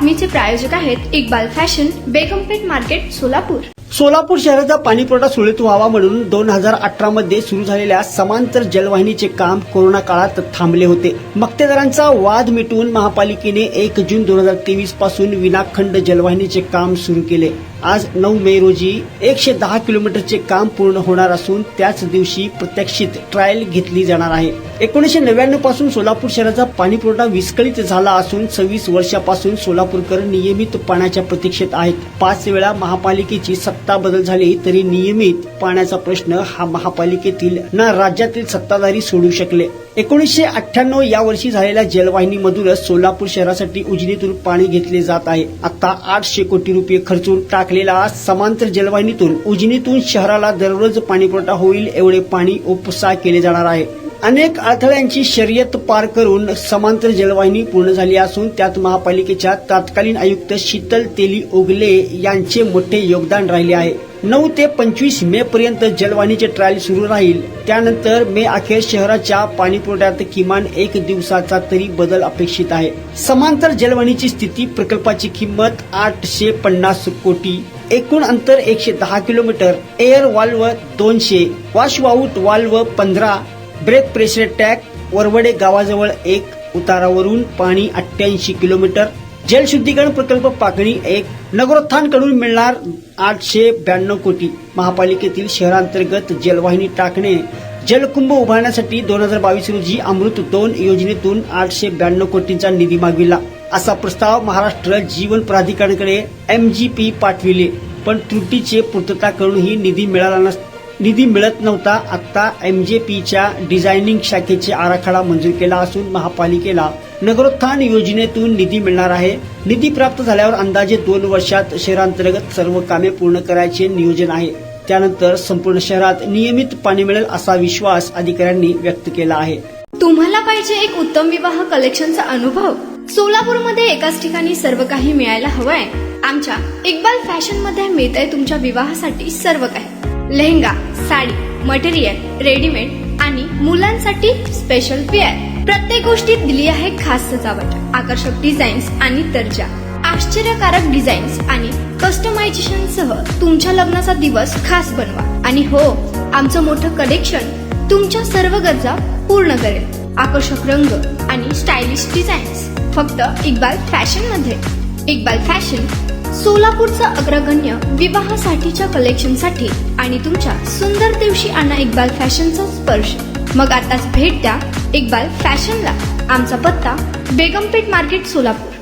बातमीचे प्रायोजक आहेत Iqbal fashion, बेगमपेठ market, Solapur. Solapur शहराचा पाणीपुरवठा सुरळीत व्हावा म्हणून 2018 मध्ये सुरू झालेल्या समांतर जलवाहिनीचे काम कोरोना काळात थांबले होते। मक्तेदारांचा वाद मिटवून महापालिकेने 1 जून 2023 पासून विनाखंड जलवाहिनीचे काम सुरू केले। आज 9 मे रोजी 110 किलोमीटरचे काम पूर्ण होणार असून त्याच दिवशी प्रात्यक्षिक ट्रायल घेतली जाणार आहे। 1999 पासून सोलापूर शहराचा पाणीपुरवठा विस्कळीत झाला असून 26 वर्षापासून सोलापूरकर नियमित पाण्याच्या प्रतीक्षेत आहेत। 5 वेळा महापालिकेची सत्ता बदल झाली तरी नियमित पाण्याचा प्रश्न हा महापालिकेतील ना राज्यातील सत्ताधारी सोडू शकले। 1998 या वर्षी झालेल्या जलवाहिनीमधूनच सोलापूर शहरासाठी उजनीतून पाणी घेतले जात आहे। आता 800 कोटी रुपये खर्चून टाकलेल्या समांतर जलवाहिनीतून उजनीतून शहराला दररोज पाणीपुरवठा होईल एवढे पाणी उपसा केले जाणार आहे। अनेक अडथळ्यांची शर्यत पार करून समांतर जलवाहिनी पूर्ण झाली असून त्यात महापालिकेच्या तत्कालीन आयुक्त शीतल तेली ओगले यांचे मोठे योगदान राहिले आहे। 9 ते 25 मे पर्यंत जलवाहिनीचे ट्रायल सुरू राहील। त्यानंतर मे अखेर शहराच्या पाणीपुरवठ्यात किमान 1 दिवसाचा तरी बदल अपेक्षित आहे। समांतर जलवाहिनीची स्थिती, प्रकल्पाची किंमत 850 कोटी, एकूण अंतर 110 किलोमीटर, air valve 200, wash out valve 15, brake pressure tank, Varavade गावाजवळ 1, उतारावरून पाणी 88 किलोमीटर, जलशुद्धीकरण प्रकल्प पाकणी 1, नगरोत्थानकडून मिळणार 892 कोटी। महापालिकेतील शहरांतर्गत जलवाहिनी टाकणे, जलकुंभ उभारण्यासाठी 2022 रोजी अमृत 2 योजनेतून 892 कोटींचा निधी मागविला। असा प्रस्ताव महाराष्ट्र जीवन प्राधिकरणाकडे MGP पाठविले, पण त्रुटीचे पूर्तता करूनही निधी मिळत नव्हता। आता MGPच्या डिझायनिंग शाखेचे आराखडा मंजूर केला असून महापालिकेला नगरोत्थान योजनेतून निधी मिळणार आहे। निधी प्राप्त झाल्यावर अंदाजे 2 वर्षात शहरांतर्गत सर्व कामे पूर्ण करायचे नियोजन आहे। त्यानंतर संपूर्ण शहरात नियमित पाणी मिळेल असा विश्वास अधिकाऱ्यांनी व्यक्त केला आहे। तुम्हाला पाहिजे एक उत्तम विवाह कलेक्शनचा अनुभव? सोलापूरमध्ये एकाच ठिकाणी सर्व काही मिळायला हवंय? आमच्या इक्बाल फॅशन मध्ये मिळतंय तुमच्या विवाहासाठी सर्व काही। लेहंगा, साडी, मटेरियल, रेडीमेड आणि मुलांसाठी स्पेशल वेअर। प्रत्येक गोष्टीत दिली आहे खास सजावट, आकर्षक डिझाईन्स आणि दर्जा, आश्चर्यकारक डिझाईन्स आणि कस्टमायझेशन सह तुमच्या लग्नाचा दिवस खास बनवा। आणि हो, आमचं मोठं कलेक्शन तुमच्या सर्व गरजा पूर्ण करेल। आकर्षक रंग आणि स्टायलिश डिझाईन्स फक्त इक्बाल फॅशन मध्ये। इक्बाल फॅशन सोलापूरचा अग्रगण्य विवाहासाठीच्या कलेक्शनसाठी आणि तुमच्या सुंदर दिवशी आणा इक्बाल फॅशनचा स्पर्श। मग आताच भेट द्या इक्बाल फॅशनला। आमचा पत्ता बेगमपेठ मार्केट, सोलापूर।